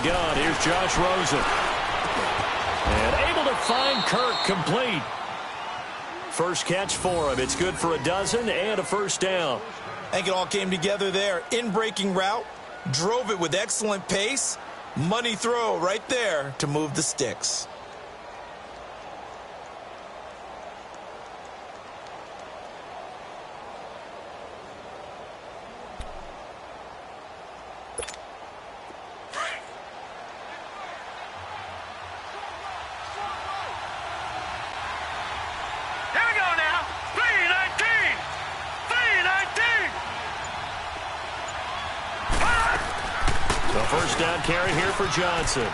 gun. Here's Josh Rosen. And able to find Kirk complete. First catch for him. It's good for a dozen and a first down. I think it all came together there. In-breaking route, drove it with excellent pace. Money throw right there to move the sticks. First down carry here for Johnson.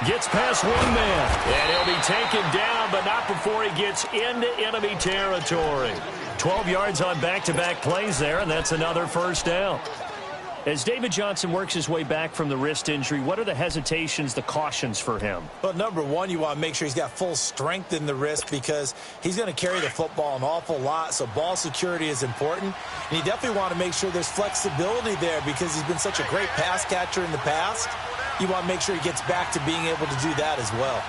Gets past one man. And he'll be taken down, but not before he gets into enemy territory. 12 yards on back-to-back plays there, and that's another first down. As David Johnson works his way back from the wrist injury, what are the hesitations, the cautions for him? Well, number one, you want to make sure he's got full strength in the wrist because he's going to carry the football an awful lot, so ball security is important. And you definitely want to make sure there's flexibility there because he's been such a great pass catcher in the past. You want to make sure he gets back to being able to do that as well.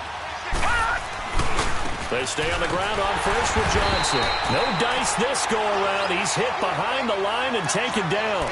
They stay on the ground on first with Johnson. No dice this go-around. He's hit behind the line and taken down.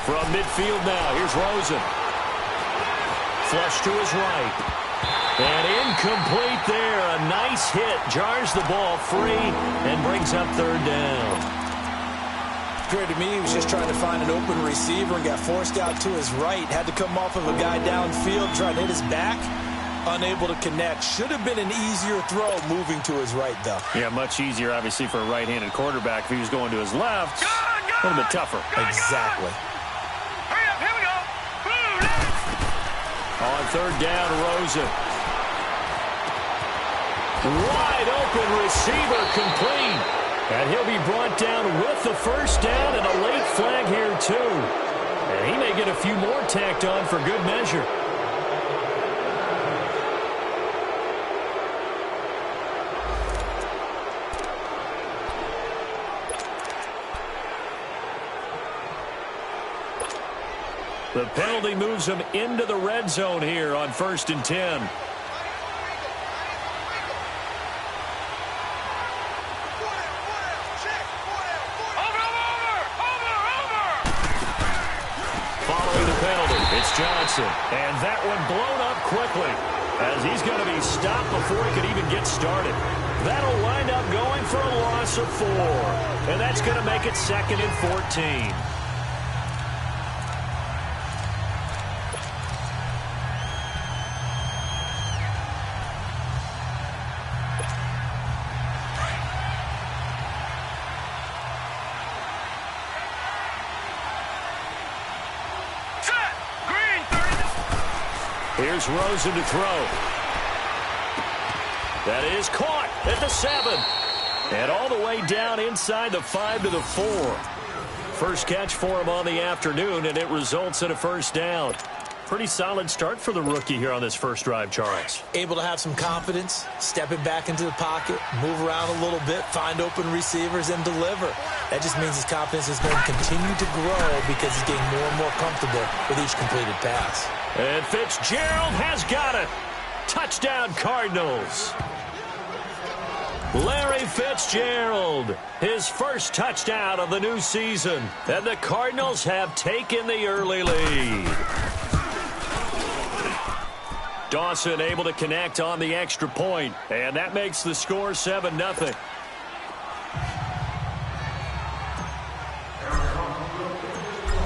From midfield now, here's Rosen. Flush to his right. And incomplete there. A nice hit. Jars the ball free and brings up third down. Appeared to me he was just trying to find an open receiver and got forced out to his right. Had to come off of a guy downfield, trying to hit his back. Unable to connect. Should have been an easier throw moving to his right, though. Yeah, much easier, obviously, for a right-handed quarterback. If he was going to his left, a little bit tougher. Exactly. On third down, Rosen. Wide open receiver complete. And he'll be brought down with the first down and a late flag here, too. And he may get a few more tacked on for good measure. The penalty moves him into the red zone here on 1st and 10. Following the penalty, it's Johnson. And that one blown up quickly as he's going to be stopped before he could even get started. That'll wind up going for a loss of 4. And that's going to make it 2nd and 14. Here's Rosen to throw. That is caught at the 7. And all the way down inside the 5 to the 4. First catch for him on the afternoon, and it results in a first down. Pretty solid start for the rookie here on this first drive, Charles. Able to have some confidence, stepping back into the pocket, move around a little bit, find open receivers, and deliver. That just means his confidence is going to continue to grow because he's getting more and more comfortable with each completed pass. And Fitzgerald has got it. Touchdown, Cardinals. Larry Fitzgerald, his first touchdown of the new season. And the Cardinals have taken the early lead. Dawson able to connect on the extra point, and that makes the score 7-0.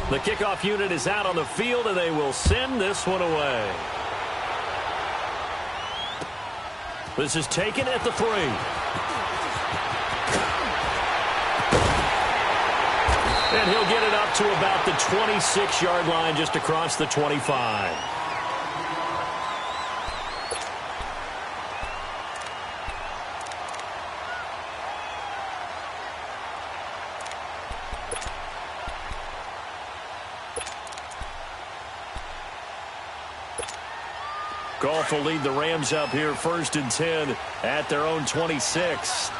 The kickoff unit is out on the field, and they will send this one away. This is taken at the 3. And he'll get it up to about the 26-yard line, just across the 25. Goff will lead the Rams up here 1st and 10 at their own 26.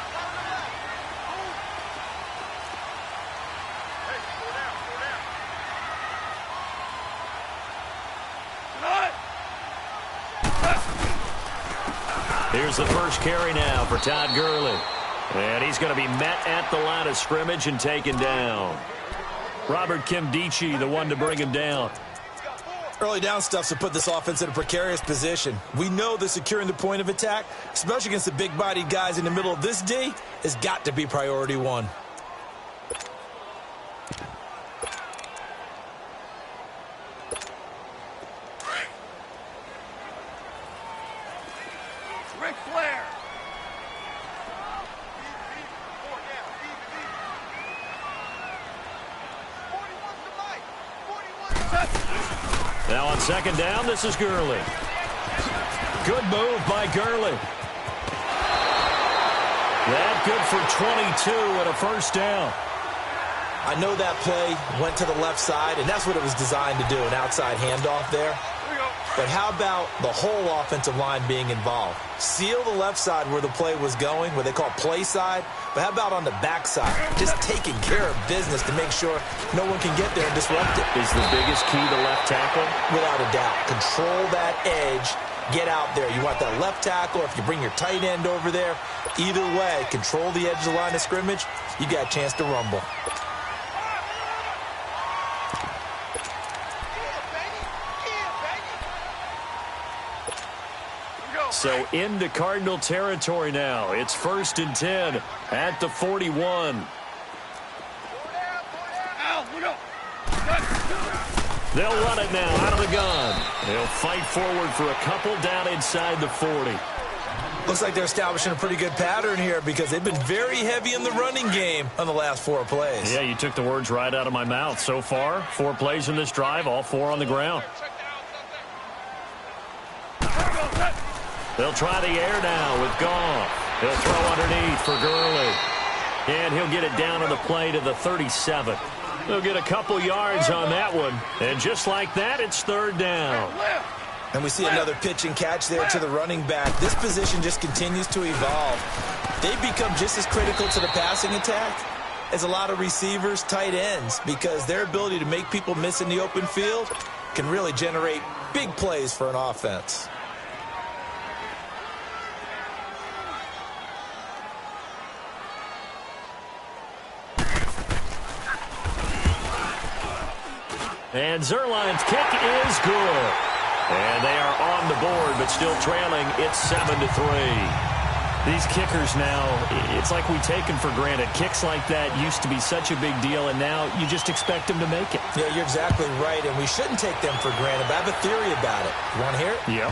Here's the first carry now for Todd Gurley. And he's going to be met at the line of scrimmage and taken down. Robert Kimdichie, the one to bring him down. Early down stuff's to put this offense in a precarious position. We know that securing the point of attack, especially against the big-bodied guys in the middle of this D, has got to be priority one. Now on 2nd down, this is Gurley. Good move by Gurley. That good for 22 and a 1st down. I know that play went to the left side, and that's what it was designed to do, an outside handoff there. But how about the whole offensive line being involved? Seal the left side where the play was going, what they call play side. But how about on the backside? Just taking care of business to make sure no one can get there and disrupt it. Is the biggest key to left tackle? Without a doubt. Control that edge. Get out there. You want that left tackle, or if you bring your tight end over there, either way, control the edge of the line of scrimmage, you got a chance to rumble. So into Cardinal territory now. It's 1st and 10 at the 41. They'll run it now out of the gun. They'll fight forward for a couple down inside the 40. Looks like they're establishing a pretty good pattern here because they've been very heavy in the running game on the last 4 plays. Yeah, you took the words right out of my mouth. So far, 4 plays in this drive, all 4 on the ground. They'll try the air now with Goff. He'll throw underneath for Gurley. And he'll get it down on the play to the 37. They'll get a couple yards on that one. And just like that, it's 3rd down. And we see another pitch and catch there to the running back. This position just continues to evolve. They've become just as critical to the passing attack as a lot of receivers, tight ends, because their ability to make people miss in the open field can really generate big plays for an offense. And Zerline's kick is good. And they are on the board, but still trailing. It's 7-3. These kickers now, it's like we take them for granted. Kicks like that used to be such a big deal, and now you just expect them to make it. Yeah, you're exactly right, and we shouldn't take them for granted. But I have a theory about it. You want to hear it? Yep.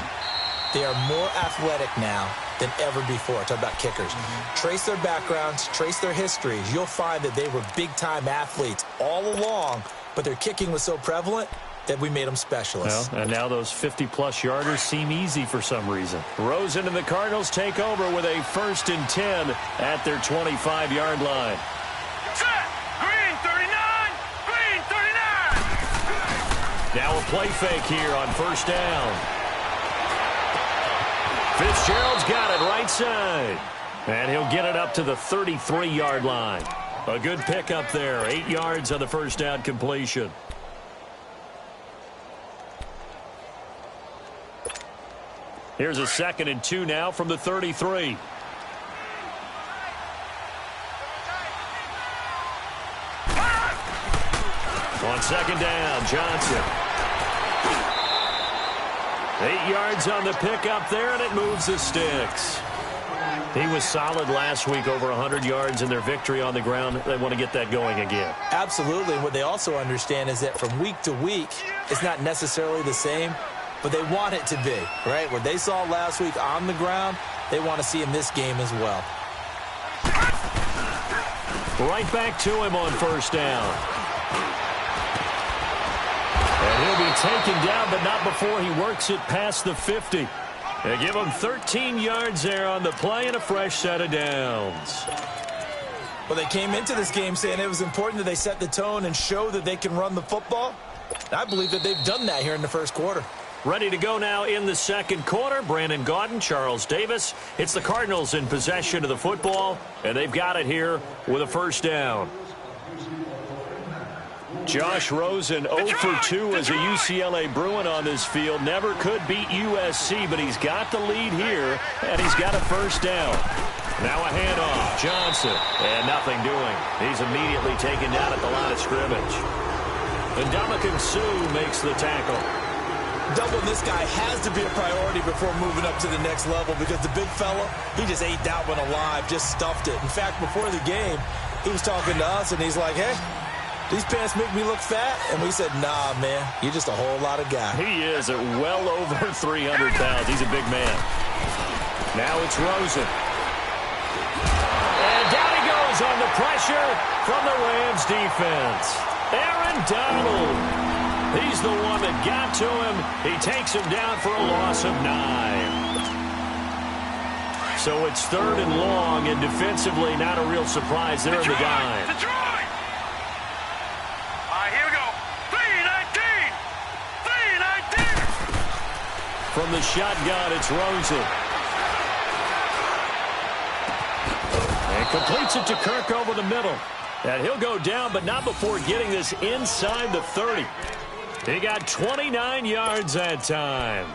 They are more athletic now than ever before. Talk about kickers. Trace their backgrounds, trace their histories. You'll find that they were big-time athletes all along, but their kicking was so prevalent that we made them specialists. Well, and now those 50-plus yarders seem easy for some reason. Rosen and the Cardinals take over with a 1st and 10 at their 25-yard line. Set! Green 39! Green 39! Now a play fake here on 1st down. Fitzgerald's got it right side. And he'll get it up to the 33-yard line. A good pickup there. 8 yards on the 1st down completion. Here's a 2nd and 2 now from the 33. On 2nd down, Johnson. 8 yards on the pickup there, and it moves the sticks. He was solid last week, over 100 yards in their victory on the ground. They want to get that going again. Absolutely. And what they also understand is that from week to week, it's not necessarily the same, but they want it to be, right? What they saw last week on the ground, they want to see in this game as well. Right back to him on 1st down. And he'll be taken down, but not before he works it past the 50. They give him 13 yards there on the play and a fresh set of downs. Well, they came into this game saying it was important that they set the tone and show that they can run the football. I believe that they've done that here in the 1st quarter. Ready to go now in the second quarter. Brandon Gaudin, Charles Davis. It's the Cardinals in possession of the football, and they've got it here with a first down. Josh Rosen 0 for 2 as a UCLA Bruin on this field. Never could beat USC, but he's got the lead here, and he's got a first down. Now a handoff. Johnson, and nothing doing. He's immediately taken down at the line of scrimmage. And Ndamukong Suh makes the tackle. Doubling this guy has to be a priority before moving up to the next level because the big fella, he just ate that one alive, just stuffed it. In fact, before the game, he was talking to us, and he's like, hey, these pants make me look fat? And we said, nah, man, you're just a whole lot of guy. He is at well over 300 pounds. He's a big man. Now it's Rosen. And down he goes on the pressure from the Rams defense. Aaron Donald. He's the one that got to him. He takes him down for a loss of 9. So it's 3rd and long, and defensively not a real surprise there in the dime. Detroit! All right, here we go. 3-19! 3-19! From the shotgun, it's Rosen. And completes it to Kirk over the middle. And he'll go down, but not before getting this inside the 30. He got 29 yards that time.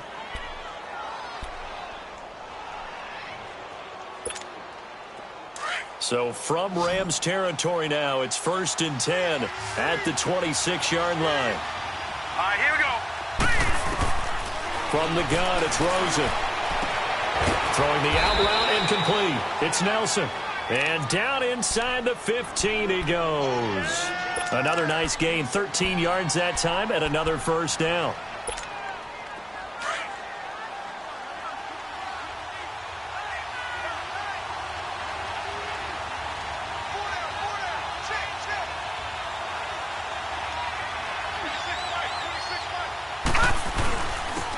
So from Rams territory now, it's 1st and 10 at the 26-yard line. All right, here we go. From the gun, it's Rosen. Throwing the out route incomplete. It's Nelson. And down inside the 15 he goes. Another nice gain, 13 yards that time, and another first down.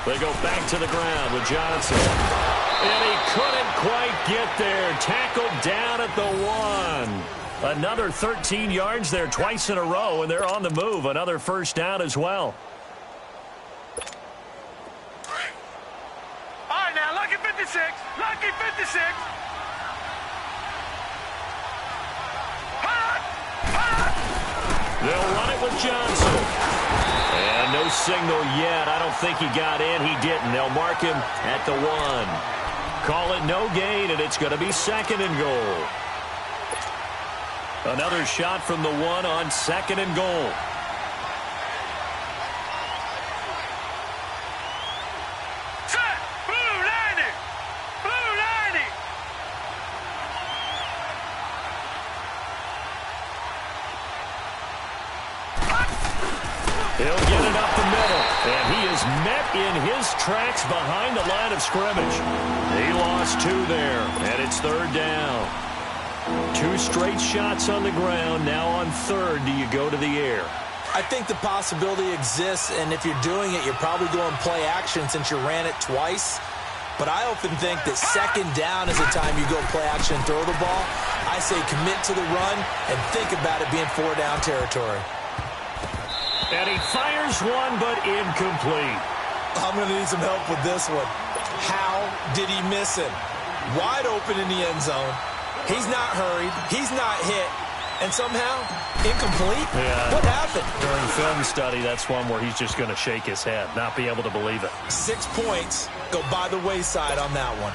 They go back to the ground with Johnson. And he couldn't quite get there. Tackled down at the 1. Another 13 yards there twice in a row, and they're on the move. Another first down as well. All right, now, lucky 56. Lucky 56. They'll run it with Johnson. And no signal yet. I don't think he got in. He didn't. They'll mark him at the 1. Call it no gain, and it's going to be 2nd and goal. Another shot from the 1 on 2nd and goal. Set! Blue 90! Blue 90! He'll get it up the middle. And he is met in his tracks behind the line of scrimmage. He lost 2 there, and it's 3rd down. 2 straight shots on the ground. Now on 3rd, do you go to the air? I think the possibility exists, and if you're doing it, you're probably going play action since you ran it twice. But I often think that 2nd down is the time you go play action and throw the ball. I say commit to the run and think about it being 4-down territory. And he fires one, but incomplete. I'm going to need some help with this one. How did he miss him? Wide open in the end zone. He's not hurried. He's not hit. And somehow, incomplete? Yeah. What happened? During film study, that's one where he's just going to shake his head, not be able to believe it. 6 points go by the wayside on that one.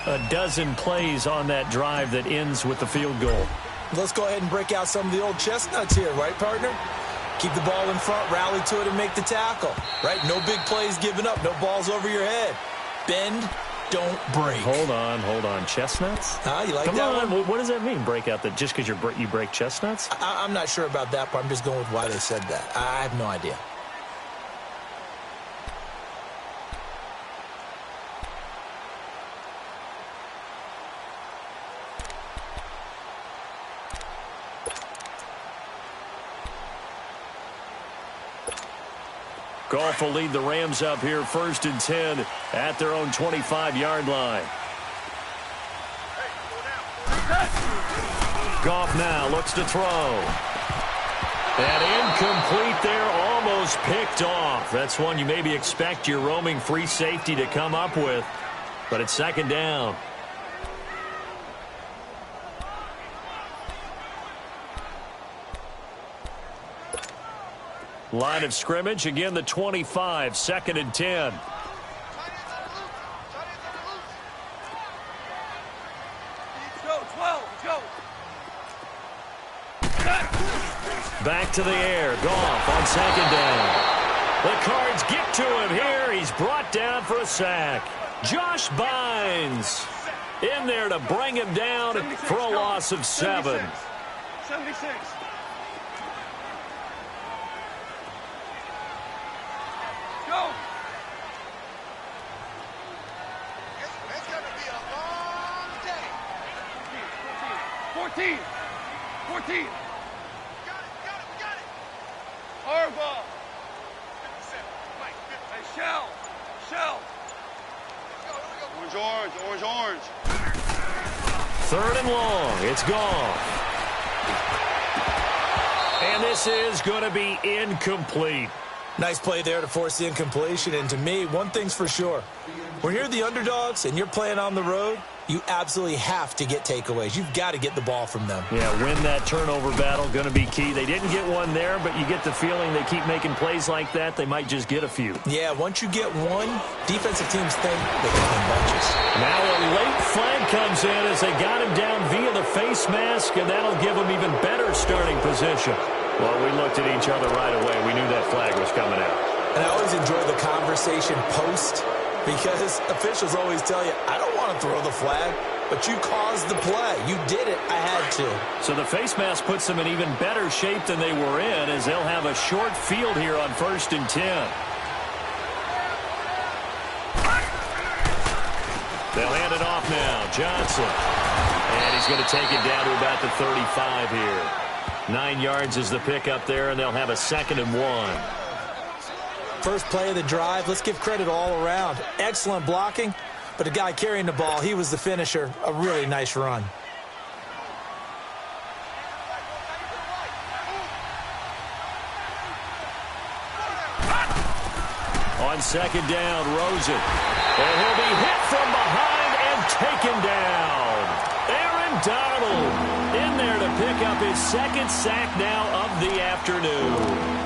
A dozen plays on that drive that ends with the field goal. Let's go ahead and break out some of the old chestnuts here, right, partner? Keep the ball in front, rally to it, and make the tackle, right? No big plays given up, no balls over your head. Bend, don't break. Hold on. Chestnuts? You like Come that on. one? What does that mean, break out? That just because you break chestnuts? I'm not sure about that part. I'm just going with why they said that. I have no idea. Goff will lead the Rams up here 1st and 10 at their own 25-yard line. Goff now looks to throw. And incomplete there, almost almost picked off. That's one you maybe expect your roaming free safety to come up with. But it's second down. Line of scrimmage, again the 25, 2nd and 10. Back to the air, Goff on 2nd down. The Cards get to him here. He's brought down for a sack. Josh Bynes in there to bring him down for a loss of 7. 76. Go. It's going to be a long day. 14. 14. We got it. Harbaugh. 57. Mike, 50. Hey, Shell. Orange. 3rd and long. It's gone. And this is going to be incomplete. Nice play there to force the incompletion. And to me, one thing's for sure. When you're the underdogs and you're playing on the road, you absolutely have to get takeaways. You've got to get the ball from them. Yeah, win that turnover battle, going to be key. They didn't get one there, but you get the feeling they keep making plays like that, they might just get a few. Yeah, once you get one, defensive teams think they can win bunches. Now a late flag comes in as they got him down via the face mask, and that'll give him even better starting position. Well, we looked at each other right away. We knew that flag was coming out. And I always enjoy the conversation post, because officials always tell you, I don't want to throw the flag, but you caused the play. You did it. I had to. So the face mask puts them in even better shape than they were in, as they'll have a short field here on 1st and 10. They'll hand it off now. Johnson. And he's going to take it down to about the 35 here. 9 yards is the pickup there, and they'll have a 2nd and 1. First play of the drive, let's give credit all around. Excellent blocking, but the guy carrying the ball, he was the finisher. A really nice run. On 2nd down, Rosen. And he'll be hit from behind and taken down. Aaron Donald in there to pick up his 2nd sack now of the afternoon.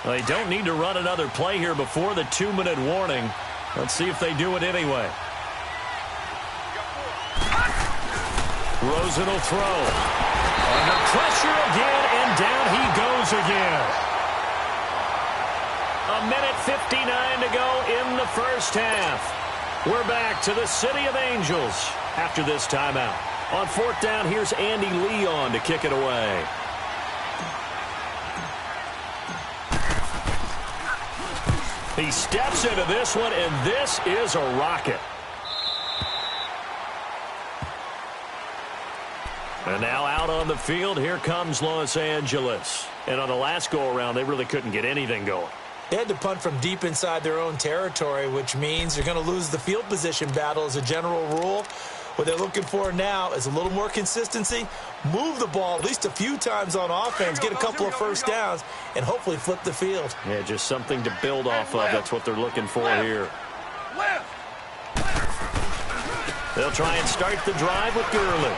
They don't need to run another play here before the 2-minute warning. Let's see if they do it anyway. Rosen will throw. Under pressure again, and down he goes again. 1:59 to go in the first half. We're back to the City of Angels after this timeout. On 4th down, here's Andy Leon to kick it away. He steps into this one, and this is a rocket. And now out on the field, here comes Los Angeles. And on the last go-around, they really couldn't get anything going. They had to punt from deep inside their own territory, which means they're going to lose the field position battle as a general rule. What they're looking for now is a little more consistency, move the ball at least a few times on offense, get a couple of first downs, and hopefully flip the field. Yeah, just something to build off of. That's what they're looking for here. They'll try and start the drive with Gurley.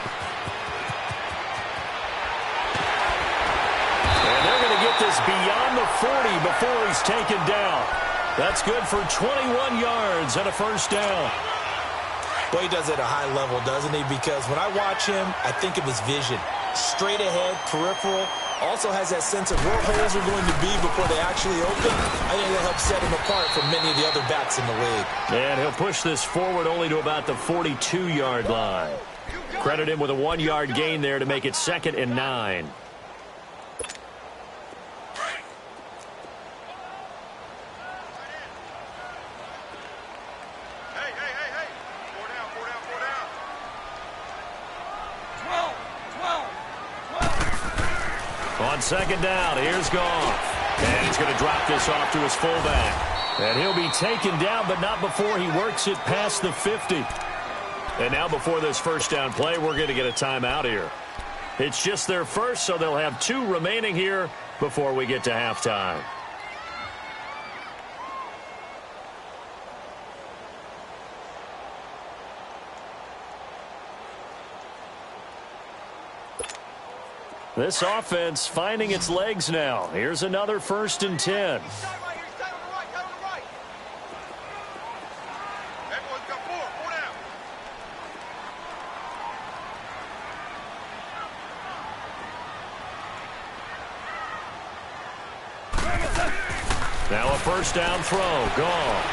And they're going to get this beyond the 40 before he's taken down. That's good for 21 yards and a first down. Well, he does it at a high level, doesn't he? Because when I watch him, I think of his vision. Straight ahead, peripheral. Also has that sense of where holes are going to be before they actually open. I think that'll help set him apart from many of the other backs in the league. And he'll push this forward only to about the 42-yard line. Credit him with a 1-yard gain there to make it 2nd and 9. Hey, On second down, here's Goff. And he's going to drop this off to his fullback. And he'll be taken down, but not before he works it past the 50. And now before this first down play, we're going to get a timeout here. It's just their first, so they'll have 2 remaining here before we get to halftime. This offense finding its legs now. Here's another 1st and 10. Now a first down throw. Goff.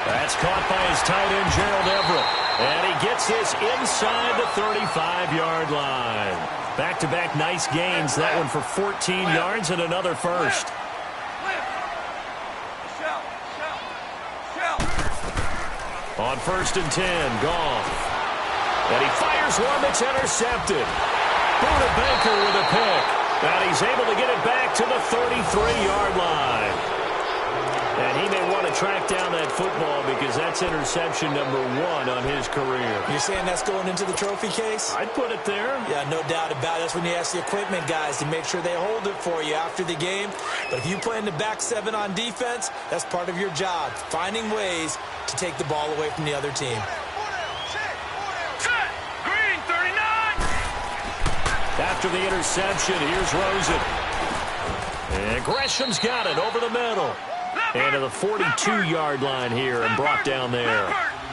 That's caught by his tight end, Gerald Everett. And he gets this inside the 35-yard line. Back-to-back nice gains. That one for 14 yards and another first. On 1st and 10, Goff. And he fires one that's intercepted. Buda Baker with a pick. And he's able to get it back to the 33-yard line. And he may want to track down that football because that's interception number 1 on his career. You're saying that's going into the trophy case? I'd put it there. Yeah, no doubt about it. That's when you ask the equipment guys to make sure they hold it for you after the game. But if you play in the back 7 on defense, that's part of your job, finding ways to take the ball away from the other team. After the interception, here's Rosen. And Gresham's got it over the middle. And to the 42-yard line here and brought down there.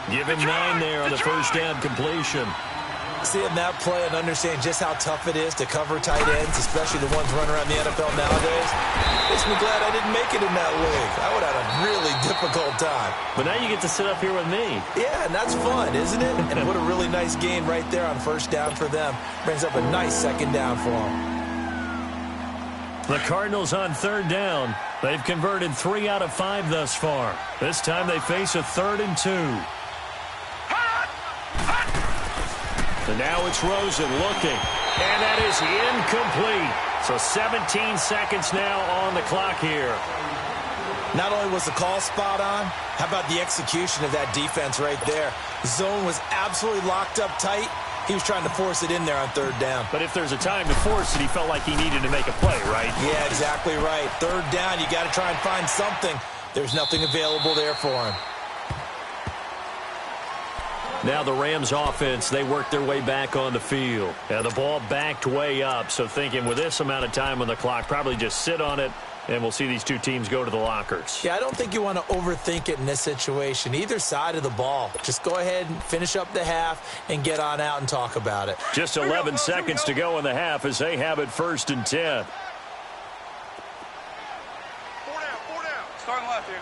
Give him 9 there on the first down completion. Seeing that play and understanding just how tough it is to cover tight ends, especially the ones running around the NFL nowadays, makes me glad I didn't make it in that league. I would have had a really difficult time. But now you get to sit up here with me. Yeah, and that's fun, isn't it? And what a really nice gain right there on first down for them. Brings up a nice second down for them. The Cardinals on 3rd down. They've converted 3 out of 5 thus far. This time they face a 3rd and 2. And now it's Rosen looking. And that is incomplete. So 17 seconds now on the clock here. Not only was the call spot on, how about the execution of that defense right there? The zone was absolutely locked up tight. He was trying to force it in there on 3rd down. But if there's a time to force it, he felt like he needed to make a play, right? Yeah, exactly right. 3rd down, you got to try and find something. There's nothing available there for him. Now the Rams offense, they work their way back on the field. And the ball backed way up, so thinking with this amount of time on the clock, probably just sit on it, and we'll see these 2 teams go to the lockers. Yeah, I don't think you want to overthink it in this situation. Either side of the ball. Just go ahead and finish up the half and get on out and talk about it. Just 11 seconds to go in the half as they have it 1st and 10. 4 down. Starting left here.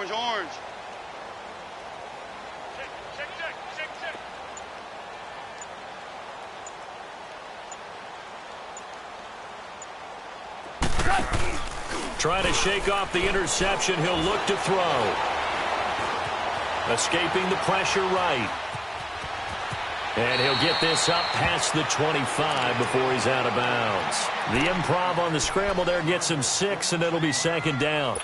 Orange. Check. Trying to shake off the interception. He'll look to throw. Escaping the pressure right. And he'll get this up past the 25 before he's out of bounds. The improv on the scramble there gets him 6, and it'll be 2nd down.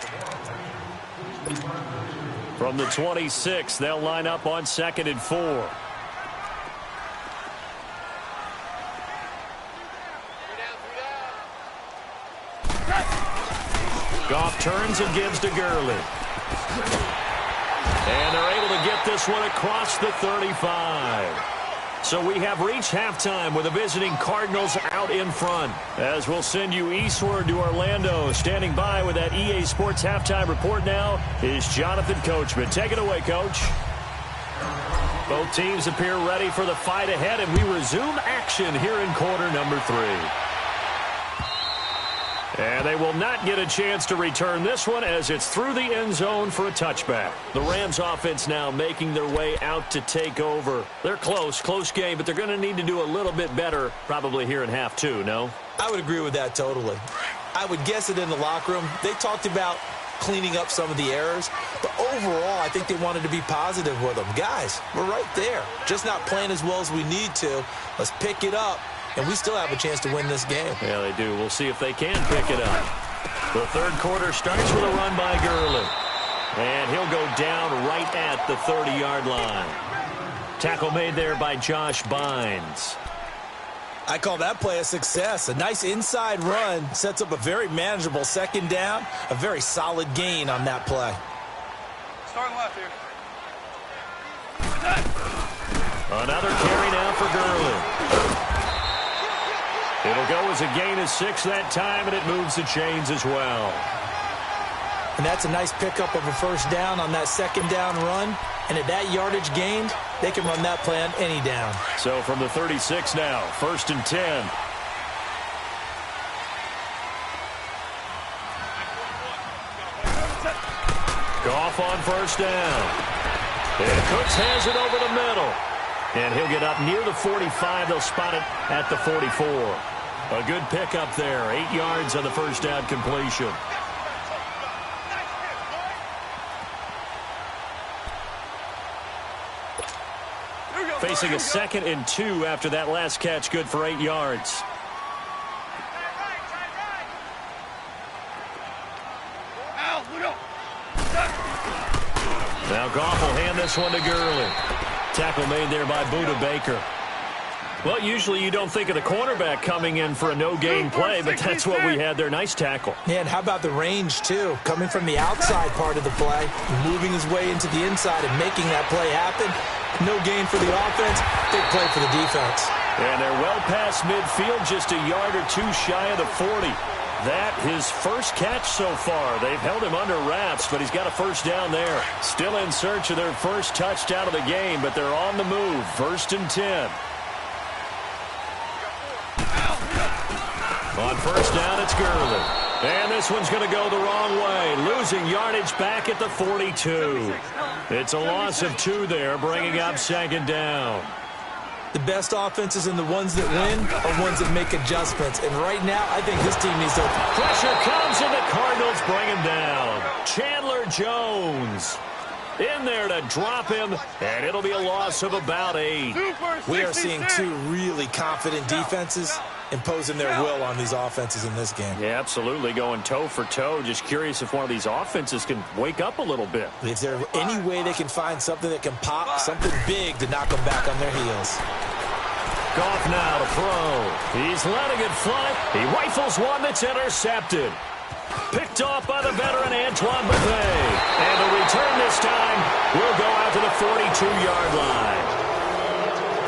From the 26, they'll line up on 2nd and 4. Goff turns and gives to Gurley. And they're able to get this one across the 35. So we have reached halftime with the visiting Cardinals out in front. As we'll send you eastward to Orlando. Standing by with that EA Sports halftime report now is Jonathan Coachman. Take it away, Coach. Both teams appear ready for the fight ahead, and we resume action here in quarter number 3. And they will not get a chance to return this one as it's through the end zone for a touchback. The Rams offense now making their way out to take over. They're close game, but they're going to need to do a little bit better probably here in half 2, no? I would agree with that totally. I would guess it in the locker room. They talked about cleaning up some of the errors. But overall, I think they wanted to be positive with them. Guys, we're right there. Just not playing as well as we need to. Let's pick it up, and we still have a chance to win this game. Yeah, they do. We'll see if they can pick it up. The third quarter starts with a run by Gurley. And he'll go down right at the 30-yard line. Tackle made there by Josh Bynes. I call that play a success. A nice inside run sets up a very manageable second down. A very solid gain on that play. Starting left here. Another carry now for Gurley. It'll go as a gain of 6 that time, and it moves the chains as well. And that's a nice pickup of a first down on that second down run. And at that yardage gained, they can run that play on any down. So from the 36 now, 1st and 10. Goff on first down. And Cooks has it over the middle. And he'll get up near the 45. They'll spot it at the 44. A good pickup there. 8 yards on the first down completion. Facing a 2nd and 2 after that last catch, good for 8 yards. Now Goff will hand this one to Gurley. Tackle made there by Budda Baker. Well, usually you don't think of the cornerback coming in for a no-gain play, but that's what we had there. Nice tackle. Yeah, and how about the range, too? Coming from the outside part of the play, moving his way into the inside and making that play happen. No gain for the offense, big play for the defense. And they're well past midfield, just a yard or 2 shy of the 40. That his first catch so far. They've held him under wraps, but he's got a first down there. Still in search of their first touchdown of the game, but they're on the move. 1st and 10. On first down, it's Gurley. And this one's going to go the wrong way. Losing yardage back at the 42. It's a loss of 2 there, bringing up 2nd down. The best offenses and the ones that win are ones that make adjustments. And right now, I think this team needs to... Pressure comes, and the Cardinals bring him down. Chandler Jones in there to drop him, and it'll be a loss of about 8. We are seeing 2 really confident defenses imposing their will on these offenses in this game. Yeah, absolutely, going toe for toe. Just curious if one of these offenses can wake up a little bit. If there's any way they can find something that can pop, something big to knock them back on their heels. Goff now to throw. He's letting it fly. He rifles one that's intercepted. Picked off by the veteran Antoine Bethea. And the return this time will go out to the 42-yard line.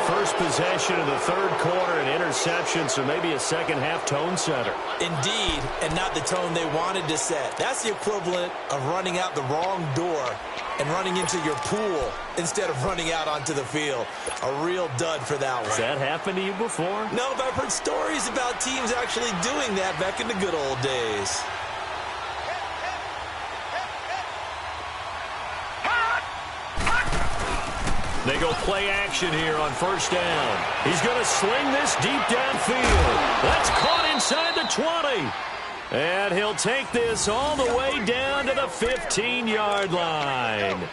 First possession of the third quarter, an interception, so maybe a second-half tone setter. Indeed, and not the tone they wanted to set. That's the equivalent of running out the wrong door and running into your pool instead of running out onto the field. A real dud for that one. Has that happened to you before? No, but I've heard stories about teams actually doing that back in the good old days. They go play action here on first down. He's going to sling this deep downfield. That's caught inside the 20. And he'll take this all the way down to the 15-yard line.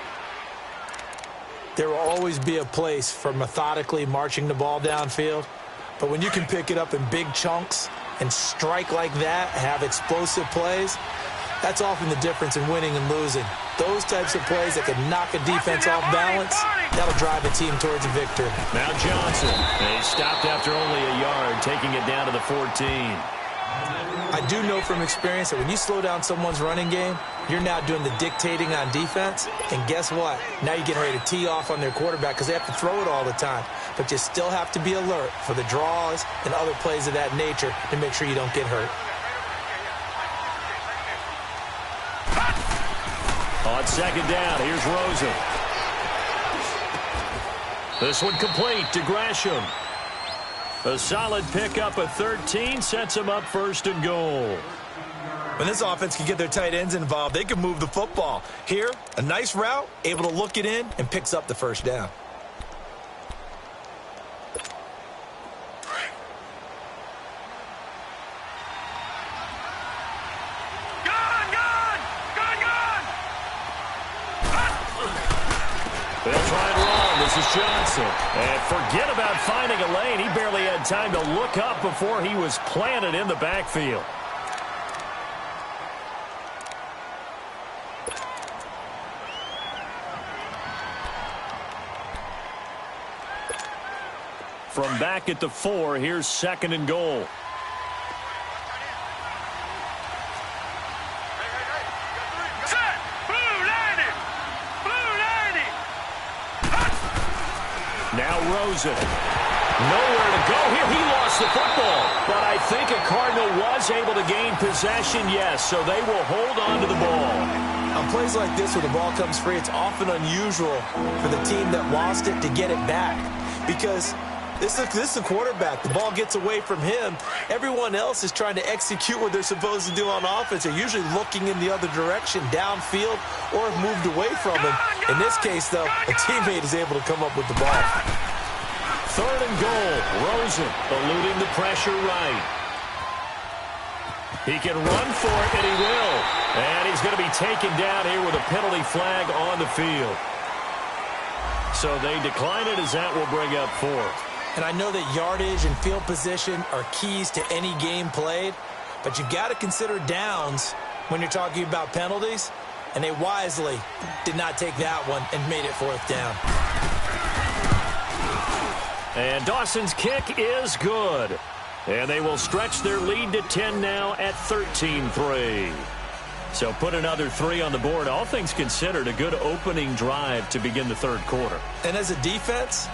There will always be a place for methodically marching the ball downfield. But when you can pick it up in big chunks and strike like that, have explosive plays, that's often the difference in winning and losing. Those types of plays that can knock a defense off balance, that'll drive a team towards a victory. Now Johnson. And he stopped after only a yard, taking it down to the 14. I do know from experience that when you slow down someone's running game, you're now doing the dictating on defense. And guess what? Now you're getting ready to tee off on their quarterback because they have to throw it all the time. But you still have to be alert for the draws and other plays of that nature to make sure you don't get hurt. On second down, here's Rosen. This one complete to Gresham. A solid pickup of 13 sets him up 1st and goal. When this offense can get their tight ends involved, they can move the football. Here, a nice route, able to look it in, and picks up the first down. Good! They'll try and run. This is Johnson. And forget about finding a lane. He barely had time to look up before he was planted in the backfield. From back at the 4, here's 2nd and goal. Set! Blue 90! Blue 90! Now Rosen. Nowhere to go here. He lost the football. But I think a Cardinal was able to gain possession, yes, so they will hold on to the ball. On plays like this where the ball comes free, it's often unusual for the team that lost it to get it back. Because this is the quarterback. The ball gets away from him. Everyone else is trying to execute what they're supposed to do on offense. They're usually looking in the other direction, downfield, or have moved away from him. In this case, though, a teammate is able to come up with the ball. 3rd and goal. Rosen eluding the pressure right. He can run for it, and he will. And he's going to be taken down here with a penalty flag on the field. So they decline it as that will bring up 4th. And I know that yardage and field position are keys to any game played, but you've got to consider downs when you're talking about penalties, and they wisely did not take that one and made it 4th down. And Dawson's kick is good. And they will stretch their lead to 10 now at 13-3. So put another 3 on the board. All things considered, a good opening drive to begin the 3rd quarter. And as a defense,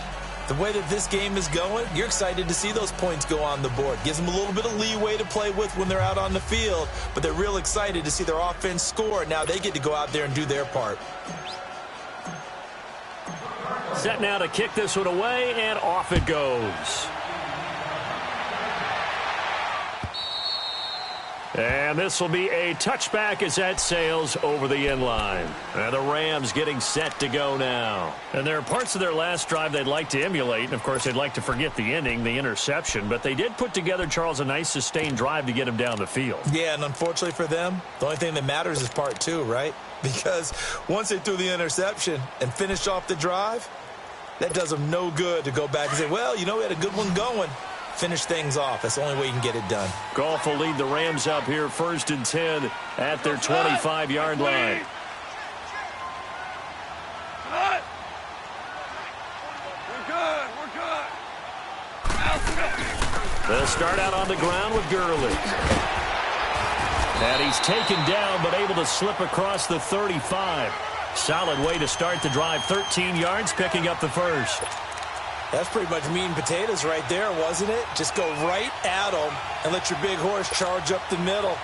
the way that this game is going, you're excited to see those points go on the board. Gives them a little bit of leeway to play with when they're out on the field, but they're real excited to see their offense score. Now they get to go out there and do their part. Set now to kick this one away, and off it goes. And this will be a touchback as that sails over the end line. And the Rams getting set to go now. And there are parts of their last drive they'd like to emulate. And, of course, they'd like to forget the ending, the interception. But they did put together, Charles, a nice sustained drive to get him down the field. Yeah, and unfortunately for them, the only thing that matters is part 2, right? Because once they threw the interception and finished off the drive, that does them no good to go back and say, well, you know, we had a good one going. Finish things off. That's the only way you can get it done. Goff will lead the Rams up here 1st and 10 at their 25-yard line. They'll start out on the ground with Gurley. And he's taken down but able to slip across the 35. Solid way to start the drive. 13 yards, picking up the 1st. That's pretty much meat and potatoes right there, wasn't it? Just go right at them and let your big horse charge up the middle.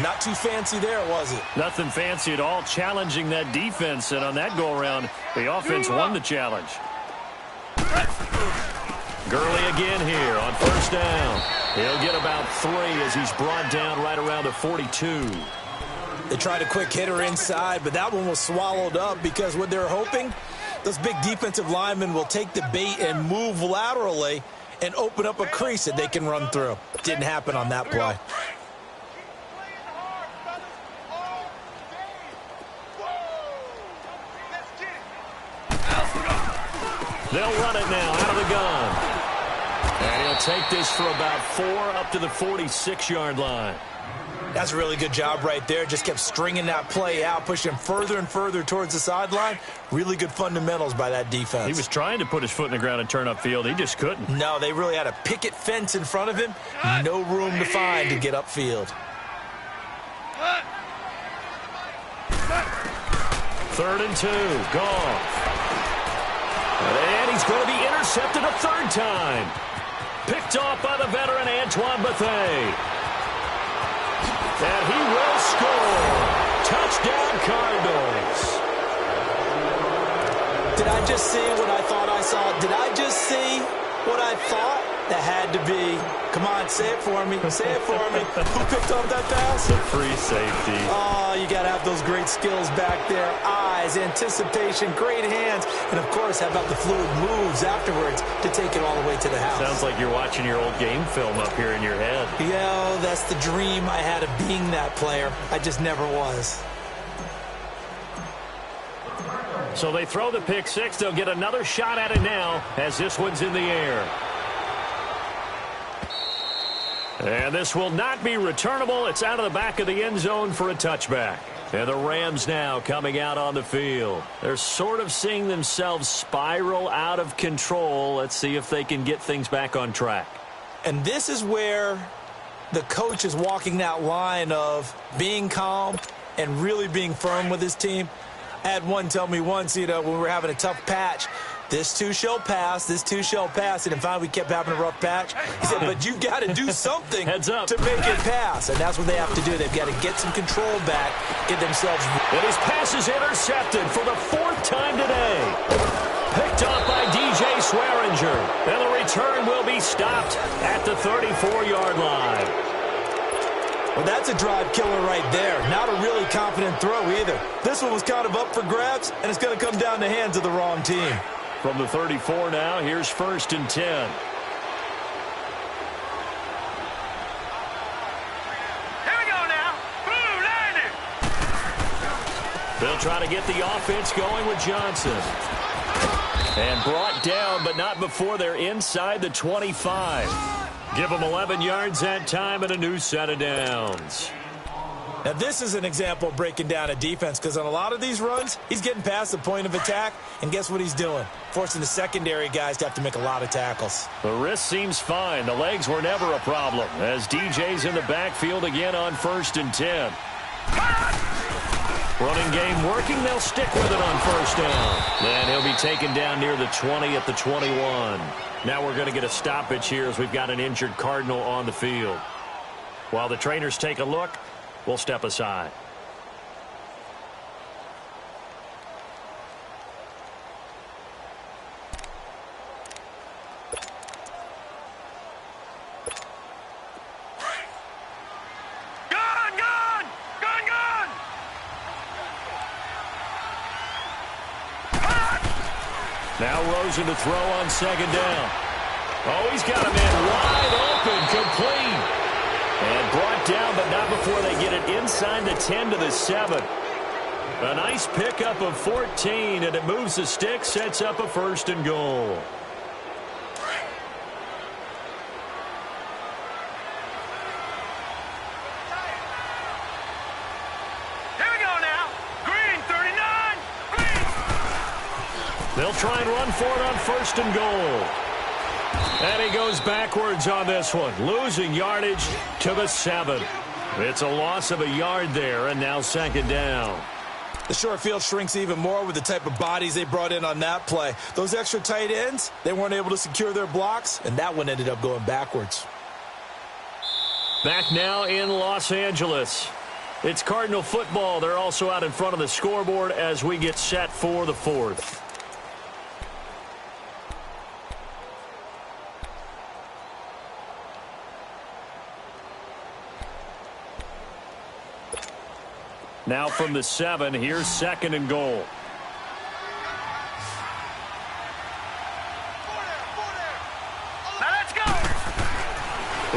Not too fancy there, was it? Nothing fancy at all, challenging that defense. And on that go-around, the offense won the challenge. Gurley again here on 1st down. He'll get about 3 as he's brought down right around the 42. They tried a quick hitter inside, but that one was swallowed up because what they're hoping, those big defensive linemen will take the bait and move laterally and open up a crease that they can run through. Didn't happen on that play. They'll run it now out of the gun. And he'll take this for about 4 up to the 46-yard line. That's a really good job right there. Just kept stringing that play out, pushing him further and further towards the sideline. Really good fundamentals by that defense. He was trying to put his foot in the ground and turn upfield. He just couldn't. No, they really had a picket fence in front of him. No room to find to get upfield. 3rd and 2. Goff. And he's going to be intercepted a 3rd time. Picked off by the veteran Antoine Bethea. And he will score. Touchdown, Cardinals. Did I just see what I thought I saw? Did I just see what I thought? That had to be. Come on, say it for me. Say it for me. Who picked up that pass? The free safety. Oh, you got to have those great skills back there. Eyes, anticipation, great hands. And, of course, how about the fluid moves afterwards to take it all the way to the house? Sounds like you're watching your old game film up here in your head. Yeah, that's the dream I had of being that player. I just never was. So they throw the pick six. They'll get another shot at it now as this one's in the air. And this will not be returnable. It's out of the back of the end zone for a touchback. And the Rams now coming out on the field. They're sort of seeing themselves spiral out of control. Let's see if they can get things back on track. And this is where the coach is walking that line of being calm and really being firm with his team. I had one tell me once, when we were having a tough patch, this too shall pass, this too shall pass. And finally we kept having a rough patch. He said, but you got to do something Heads up to make it pass. And that's what they have to do. They've got to get some control back, get themselves. And his pass is intercepted for the fourth time today. Picked off by DJ Swearinger. And the return will be stopped at the 34-yard line. Well, that's a drive killer right there. Not a really confident throw either. This one was kind of up for grabs, and it's going to come down the hands of the wrong team. From the 34 now, here's 1st and 10. Here we go now. Blue Lightning. They'll try to get the offense going with Johnson. And brought down, but not before they're inside the 25. Give them 11 yards that time and a new set of downs. Now, this is an example of breaking down a defense because on a lot of these runs, he's getting past the point of attack, and guess what he's doing? Forcing the secondary guys to have to make a lot of tackles. The wrist seems fine. The legs were never a problem as DJ's in the backfield again on 1st and 10. Running game working. They'll stick with it on 1st down. Then he'll be taken down near the 20 at the 21. Now we're going to get a stoppage here as we've got an injured Cardinal on the field. While the trainers take a look, we'll step aside. Now Rosen to throw on 2nd down. Oh, he's got a man wide open, complete. And brought down, but not before they get it inside the 10 to the 7. A nice pickup of 14, and it moves the stick, sets up a 1st and goal. They'll try and run for it on 1st and goal. And he goes backwards on this one, losing yardage to the 7. It's a loss of a yard there, and now 2nd down. The short field shrinks even more with the type of bodies they brought in on that play. Those extra tight ends, they weren't able to secure their blocks, and that one ended up going backwards. Back now in Los Angeles. It's Cardinal football. They're also out in front of the scoreboard as we get set for the 4th. Now from the 7, here's 2nd and goal. Now let's go.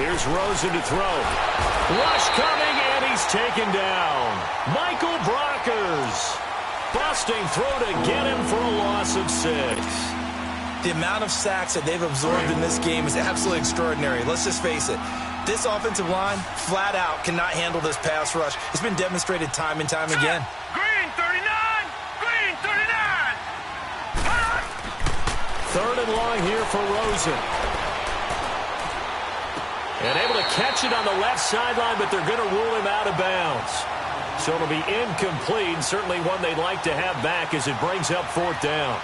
Here's Rosen to throw. Rush coming, and he's taken down. Michael Brockers busting through to get him for a loss of 6. The amount of sacks that they've absorbed in this game is absolutely extraordinary. Let's just face it. This offensive line, flat out, cannot handle this pass rush. It's been demonstrated time and time again. Green 39! Green 39! 3rd and long here for Rosen. And able to catch it on the left sideline, but they're going to rule him out of bounds. So it'll be incomplete, certainly one they'd like to have back as it brings up 4th down.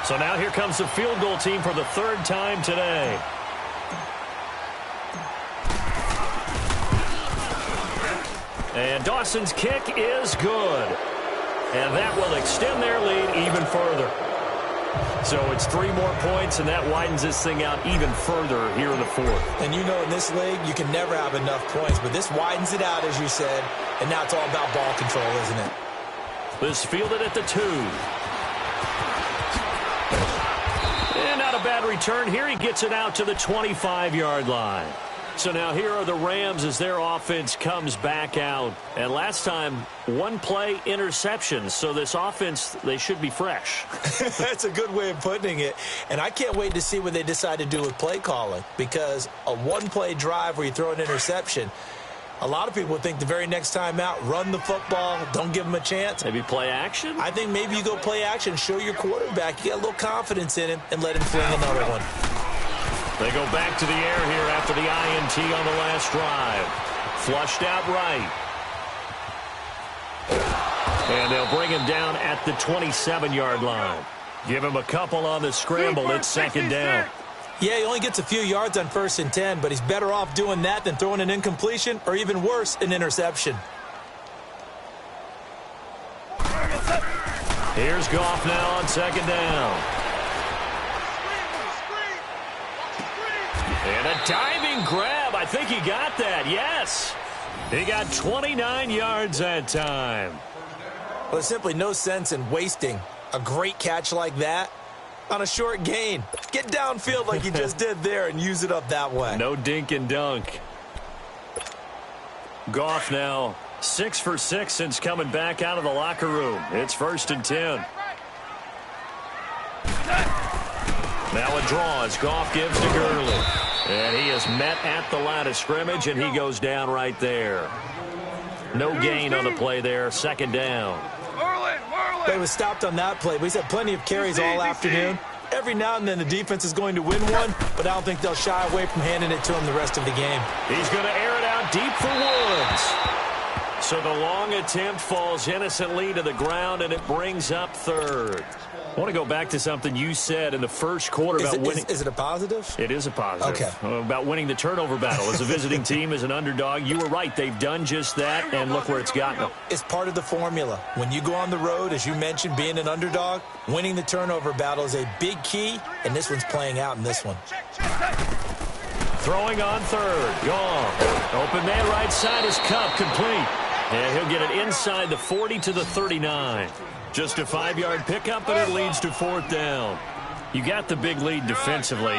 So now here comes the field goal team for the 3rd time today. And Dawson's kick is good. And that will extend their lead even further. So it's 3 more points, and that widens this thing out even further here in the 4th. And you know in this league, you can never have enough points, but this widens it out, as you said, and now it's all about ball control, isn't it? This fielded at the 2. And not a bad return here. He gets it out to the 25-yard line. So now here are the Rams as their offense comes back out. And last time, one-play interceptions. So this offense, they should be fresh. That's a good way of putting it. And I can't wait to see what they decide to do with play calling, because a one-play drive where you throw an interception, a lot of people think the very next time out, run the football, don't give them a chance. Maybe play action? I think maybe you go play action, show your quarterback, you got a little confidence in him, and let him fling another one. They go back to the air here after the INT on the last drive. Flushed out right. And they'll bring him down at the 27-yard line. Give him a couple on the scramble. It's second down. Yeah, he only gets a few yards on 1st and 10, but he's better off doing that than throwing an incompletion, or even worse, an interception. Here's Goff now on second down. And a diving grab. I think he got that. Yes. He got 29 yards that time. Well, there's simply no sense in wasting a great catch like that on a short gain. Get downfield like you just did there and use it up that way. No dink and dunk. Goff now 6 for 6 since coming back out of the locker room. It's 1st and 10. Now a draw as Goff gives to Gurley. And he is met at the line of scrimmage, and he goes down right there. No gain on the play there. Second down. They was stopped on that play, but he's had plenty of carries all afternoon. Every now and then the defense is going to win one, but I don't think they'll shy away from handing it to him the rest of the game. He's going to air it out deep for Woods. So the long attempt falls innocently to the ground, and it brings up third. I want to go back to something you said in the first quarter about winning. Is it a positive? It is a positive. Okay. About winning the turnover battle. As a visiting team, as an underdog, you were right. They've done just that, and look where it's gotten them. It's part of the formula. When you go on the road, as you mentioned, being an underdog, winning the turnover battle is a big key, and this one's playing out in this one. Throwing on third. Gone. Open man right side is Cup complete. And he'll get it inside the 40 to the 39. Just a 5-yard pickup, and it leads to 4th down. You got the big lead defensively.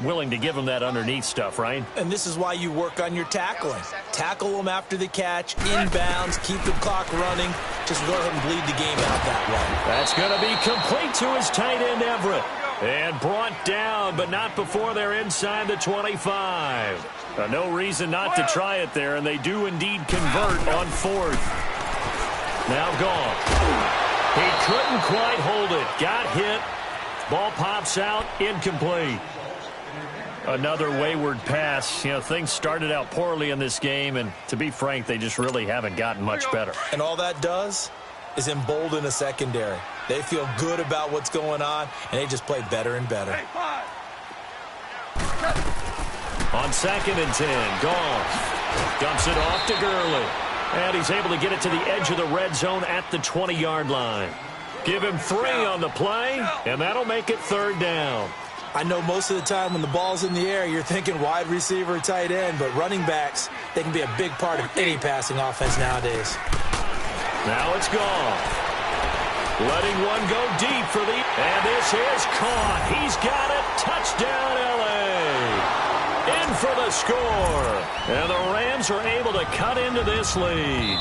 Willing to give them that underneath stuff, right? And this is why you work on your tackling. Tackle them after the catch, inbounds, keep the clock running. Just go ahead and bleed the game out that way. That's going to be complete to his tight end, Everett. And brought down, but not before they're inside the 25. No reason not to try it there, and they do indeed convert on 4th. Now gone. He couldn't quite hold it. Got hit. Ball pops out. Incomplete. Another wayward pass. You know, things started out poorly in this game, and to be frank, they just really haven't gotten much better. And all that does is embolden a secondary. They feel good about what's going on, and they just play better and better. On 2nd and 10, Goff dumps it off to Gurley. And he's able to get it to the edge of the red zone at the 20-yard line. Give him 3 on the play, and that'll make it 3rd down. I know most of the time when the ball's in the air, you're thinking wide receiver, tight end, but running backs, they can be a big part of any passing offense nowadays. Now it's gone. Letting one go deep for the... And this is caught. He's got it. Touchdown, L.A. In for the score. And the Rams are able to cut into this lead.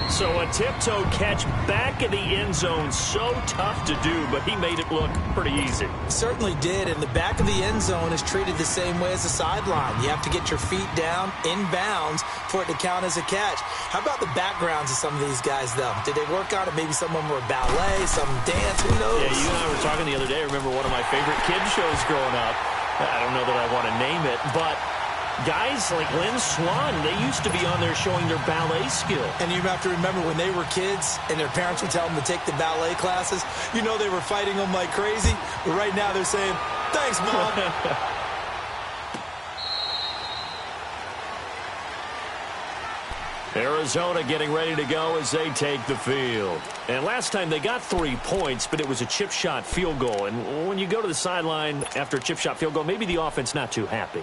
So a tiptoe catch back in the end zone, so tough to do, but he made it look pretty easy. Certainly did, and the back of the end zone is treated the same way as the sideline. You have to get your feet down, inbounds, for it to count as a catch. How about the backgrounds of some of these guys, though? Did they work on it? Maybe some of them were ballet, some dance, who knows? Yeah, you and I were talking the other day. I remember one of my favorite kids shows growing up. I don't know that I want to name it, but guys like Lynn Swan, they used to be on there showing their ballet skill. And you have to remember when they were kids and their parents would tell them to take the ballet classes, you know they were fighting them like crazy. But right now they're saying, thanks, Mom. Arizona getting ready to go as they take the field. And last time they got 3 points, but it was a chip shot field goal. And when you go to the sideline after a chip shot field goal, maybe the offense not too happy.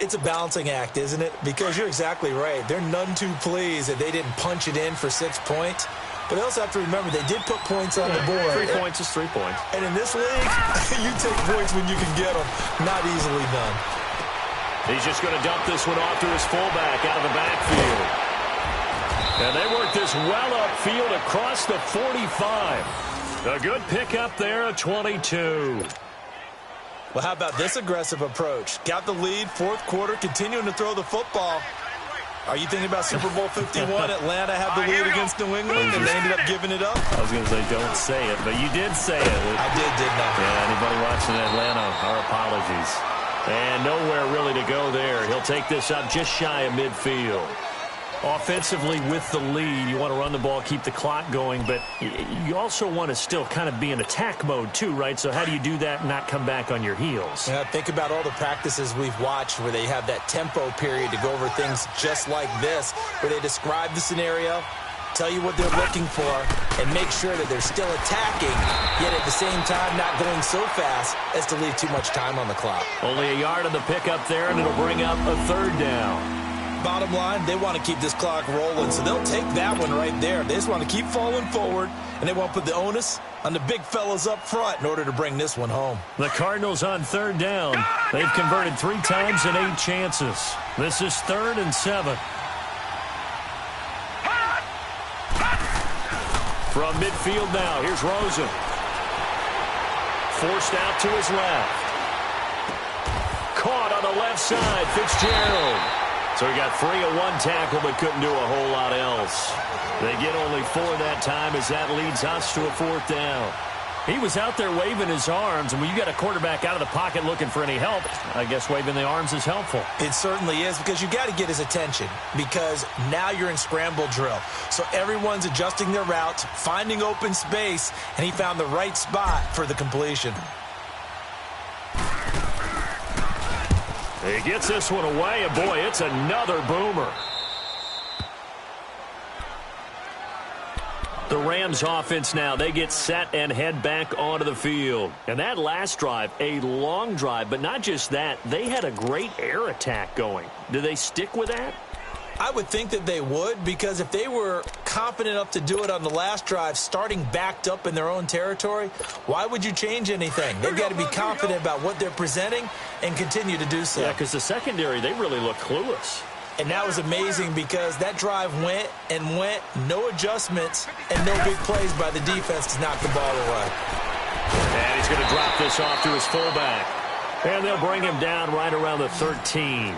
It's a balancing act, isn't it? Because you're exactly right. They're none too pleased that they didn't punch it in for 6 points. But they also have to remember they did put points on the board. 3 points is 3 points. And in this league, you take points when you can get them. Not easily done. He's just going to dump this one off to his fullback out of the backfield. And they work this well upfield across the 45. A good pickup there at 22. Well, how about this aggressive approach? Got the lead, fourth quarter, continuing to throw the football. Are you thinking about Super Bowl 51? Atlanta had the lead against New England, and they ended up giving it up? I was going to say, don't say it, but you did say it. I didn't I? Yeah, anybody watching Atlanta, our apologies. And nowhere really to go there. He'll take this up just shy of midfield. Offensively with the lead, you want to run the ball, keep the clock going, but you also want to still kind of be in attack mode too, right? So how do you do that and not come back on your heels? Yeah, think about all the practices we've watched where they have that tempo period to go over things just like this, where they describe the scenario, tell you what they're looking for, and make sure that they're still attacking, yet at the same time not going so fast as to leave too much time on the clock. Only a yard on the pickup there, and it'll bring up a third down. Bottom line, they want to keep this clock rolling, so they'll take that one right there. They just want to keep falling forward, and they want to put the onus on the big fellas up front in order to bring this one home. The Cardinals on third down. They've converted 3 times in 8 chances. This is 3rd and 7. From midfield now, here's Rosen. Forced out to his left. Caught on the left side, Fitzgerald. So he got free of 1 tackle but couldn't do a whole lot else. They get only 4 that time as that leads us to a 4th down. He was out there waving his arms, and when you got a quarterback out of the pocket looking for any help, I guess waving the arms is helpful. It certainly is, because you got to get his attention, because now you're in scramble drill. So everyone's adjusting their routes, finding open space, and he found the right spot for the completion. He gets this one away, and boy, it's another boomer. The Rams offense now, they get set and head back onto the field. And that last drive, a long drive, but not just that, they had a great air attack going. Do they stick with that? I would think that they would, because if they were confident enough to do it on the last drive, starting backed up in their own territory, why would you change anything? They've got to be confident about what they're presenting and continue to do so. Yeah, because the secondary, they really look clueless. And that was amazing, because that drive went and went, no adjustments, and no big plays by the defense to knock the ball away. And he's going to drop this off to his fullback. And they'll bring him down right around the 13.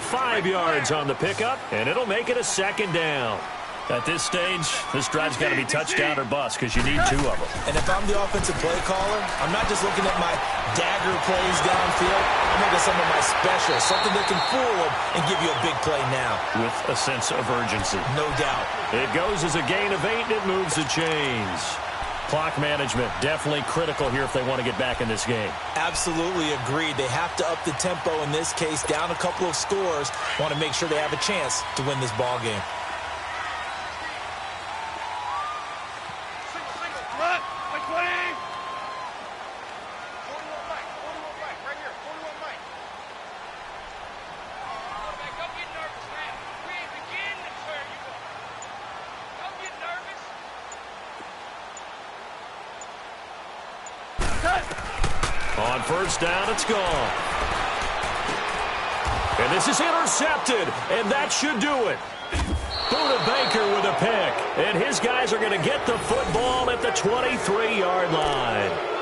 5 yards on the pickup, and it'll make it a 2nd down. At this stage, this drive's got to be touchdown or bust, because you need 2 of them. And if I'm the offensive play caller, I'm not just looking at my dagger plays downfield. I'm looking at some of my specials, something that can fool them and give you a big play now. With a sense of urgency. No doubt. It goes as a gain of 8, and it moves the chains. Clock management, definitely critical here if they want to get back in this game. Absolutely agreed. They have to up the tempo in this case, down a couple of scores. Want to make sure they have a chance to win this ball game. On first down, it's gone. And this is intercepted, and that should do it. Buda Baker with a pick, and his guys are going to get the football at the 23-yard line.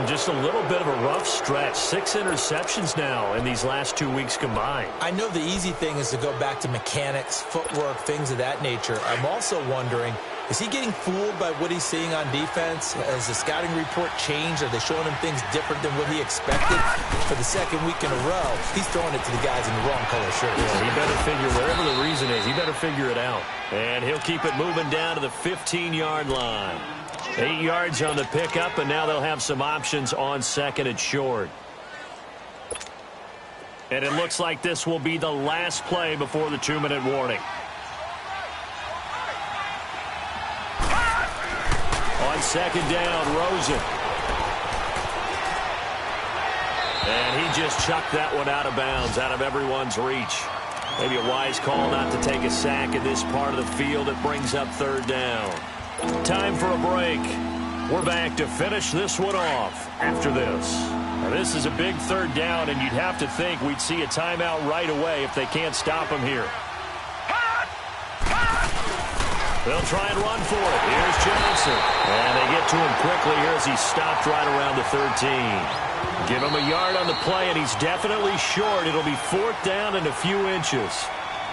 Just a little bit of a rough stretch. 6 interceptions now in these last 2 weeks combined. I know the easy thing is to go back to mechanics, footwork, things of that nature. I'm also wondering, is he getting fooled by what he's seeing on defense? Has the scouting report changed? Are they showing him things different than what he expected? For the 2nd week in a row, he's throwing it to the guys in the wrong color shirts. Yeah, he better figure, whatever the reason is, he better figure it out. And he'll keep it moving down to the 15-yard line. 8 yards on the pickup, and now they'll have some options on 2nd and short. And it looks like this will be the last play before the 2-minute warning. On 2nd down, Rosen. And he just chucked that one out of bounds, out of everyone's reach. Maybe a wise call not to take a sack in this part of the field. It brings up 3rd down. Time for a break. We're back to finish this one off after this. Now, this is a big third down, and you'd have to think we'd see a timeout right away if they can't stop him here. They'll try and run for it. Here's Johnson. And they get to him quickly here as he's stopped right around the 13. Give him a yard on the play, and he's definitely short. It'll be fourth down and a few inches.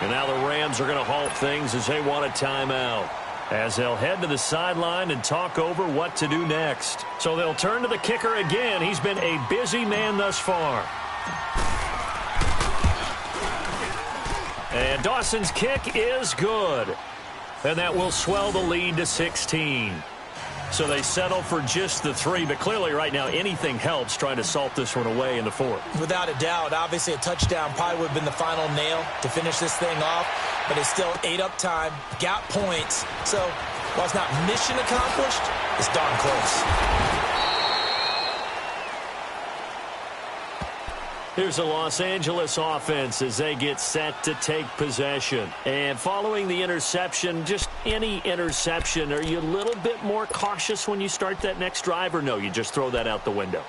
And now the Rams are going to halt things as they want a timeout, as they'll head to the sideline and talk over what to do next. So they'll turn to the kicker again. He's been a busy man thus far. And Dawson's kick is good. And that will swell the lead to 16. So they settle for just the 3, but clearly right now anything helps trying to salt this one away in the 4th. Without a doubt, obviously a touchdown probably would have been the final nail to finish this thing off, but it's still ate up time, got points. So while it's not mission accomplished, it's darn close. Here's the Los Angeles offense as they get set to take possession. And following the interception, just any interception, are you a little bit more cautious when you start that next drive, or no, you just throw that out the window?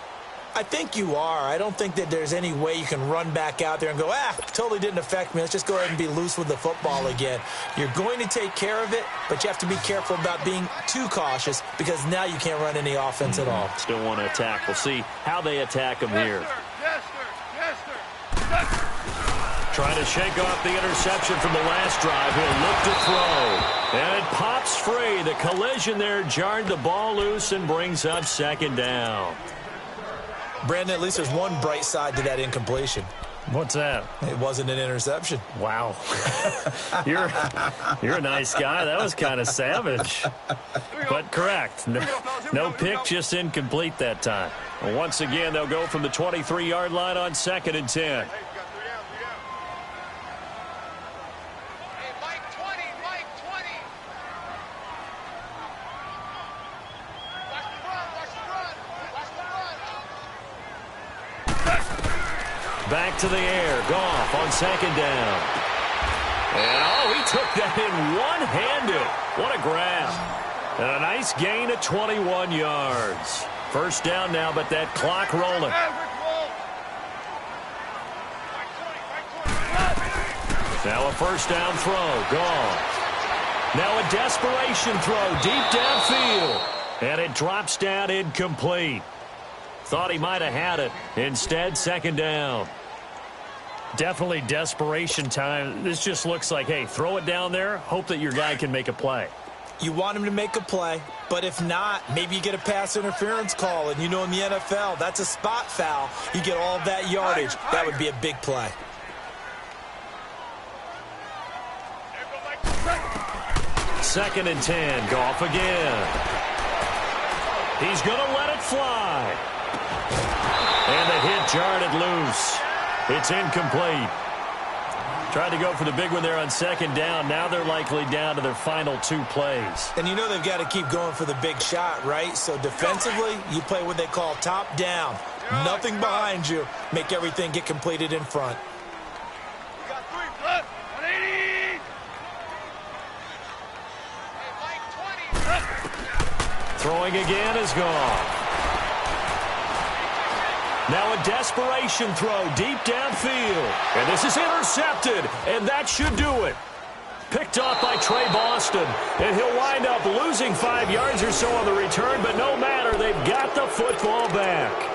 I think you are. I don't think that there's any way you can run back out there and go, totally didn't affect me. Let's just go ahead and be loose with the football again. You're going to take care of it, but you have to be careful about being too cautious because now you can't run any offense at all. Still want to attack. We'll see how they attack them here. Trying to shake off the interception from the last drive. He'll look to throw. And it pops free. The collision there jarred the ball loose and brings up second down. Brandon, at least there's one bright side to that incompletion. What's that? It wasn't an interception. Wow. You're a nice guy. That was kind of savage. But correct. No pick, just incomplete that time. Well, once again, they'll go from the 23-yard line on 2nd and 10. Back to the air. Goff on 2nd down. And, he took that in one-handed. What a grab. And a nice gain of 21 yards. First down now, but that clock rolling. Now a first down throw. Goff. Now a desperation throw deep downfield. And it drops down incomplete. Thought he might have had it. Instead, 2nd down. Definitely desperation time. This just looks like, hey, throw it down there, hope that your guy can make a play. You want him to make a play, but if not, maybe you get a pass interference call, and you know in the NFL, that's a spot foul. You get all that yardage. That would be a big play. Second and 10. Goff again. He's going to let it fly. And the hit jarred it loose. It's incomplete. Tried to go for the big one there on 2nd down. Now they're likely down to their final 2 plays. And you know they've got to keep going for the big shot, right? So defensively, you play what they call top down. Nothing behind you. Make everything get completed in front. Throwing again is gone. Now a desperation throw deep downfield. And this is intercepted, and that should do it. Picked off by Trey Boston, and he'll wind up losing 5 yards or so on the return, but no matter, they've got the football back.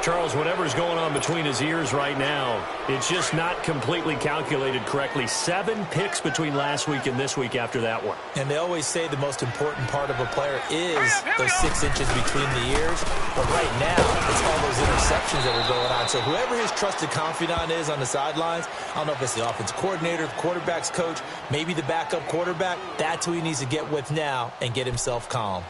Charles, whatever's going on between his ears right now, it's just not completely calculated correctly. 7 picks between last week and this week after that one. And they always say the most important part of a player is those 6 inches between the ears. But right now, it's all those interceptions that are going on. So whoever his trusted confidant is on the sidelines, I don't know if it's the offensive coordinator, the quarterback's coach, maybe the backup quarterback, that's who he needs to get with now and get himself calm.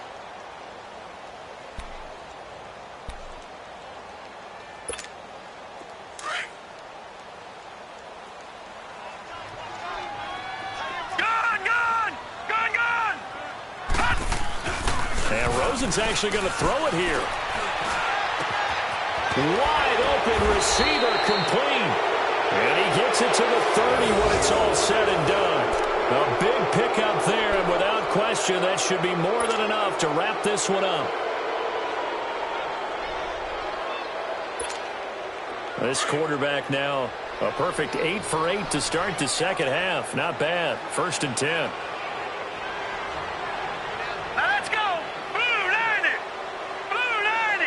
Rosen's actually going to throw it here. Wide open receiver complete. And he gets it to the 30 when it's all said and done. A big pickup there, and without question, that should be more than enough to wrap this one up. This quarterback now a perfect 8 for 8 to start the second half. Not bad. 1st and 10. Let's go. Blue 90. Blue 90.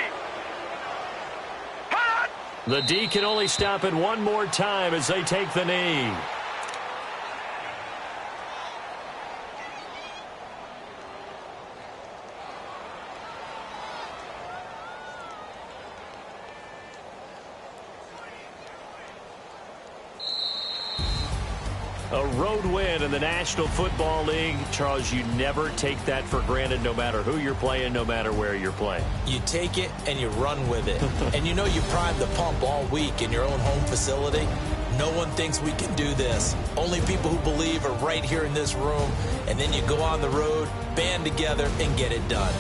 Hot. The D can only stop it one more time as they take the knee. A road win in the National Football League. Charles, you never take that for granted no matter who you're playing, no matter where you're playing. You take it and you run with it. And you know you primed the pump all week in your own home facility. No one thinks we can do this. Only people who believe are right here in this room. And then you go on the road, band together, and get it done.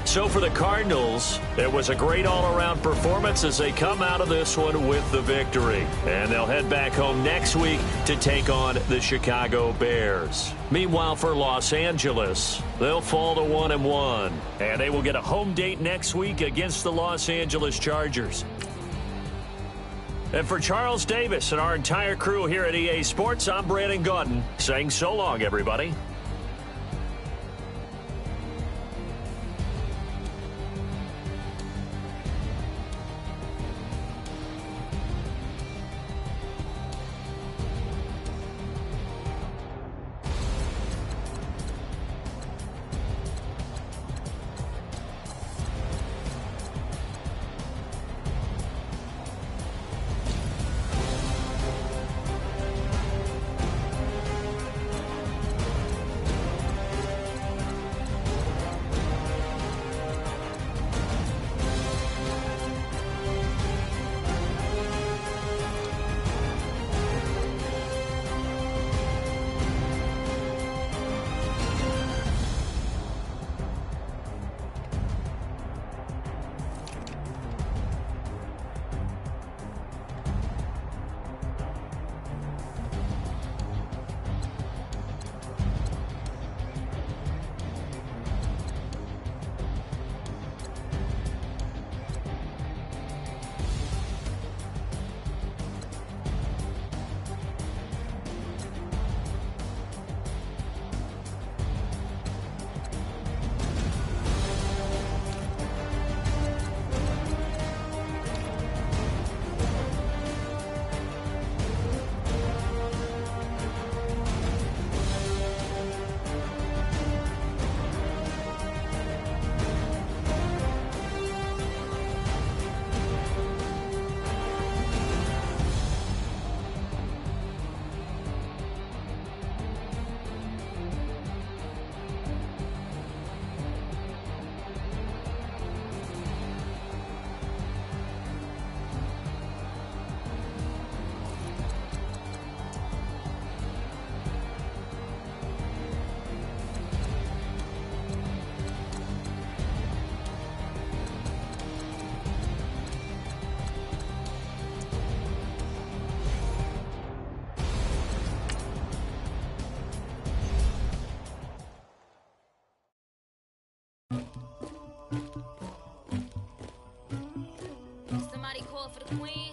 So for the Cardinals, it was a great all-around performance as they come out of this one with the victory. And they'll head back home next week to take on the Chicago Bears. Meanwhile, for Los Angeles, they'll fall to 1-1. And they will get a home date next week against the Los Angeles Chargers. And for Charles Davis and our entire crew here at EA Sports, I'm Brandon Gaudin saying so long, everybody. Somebody call for the queen.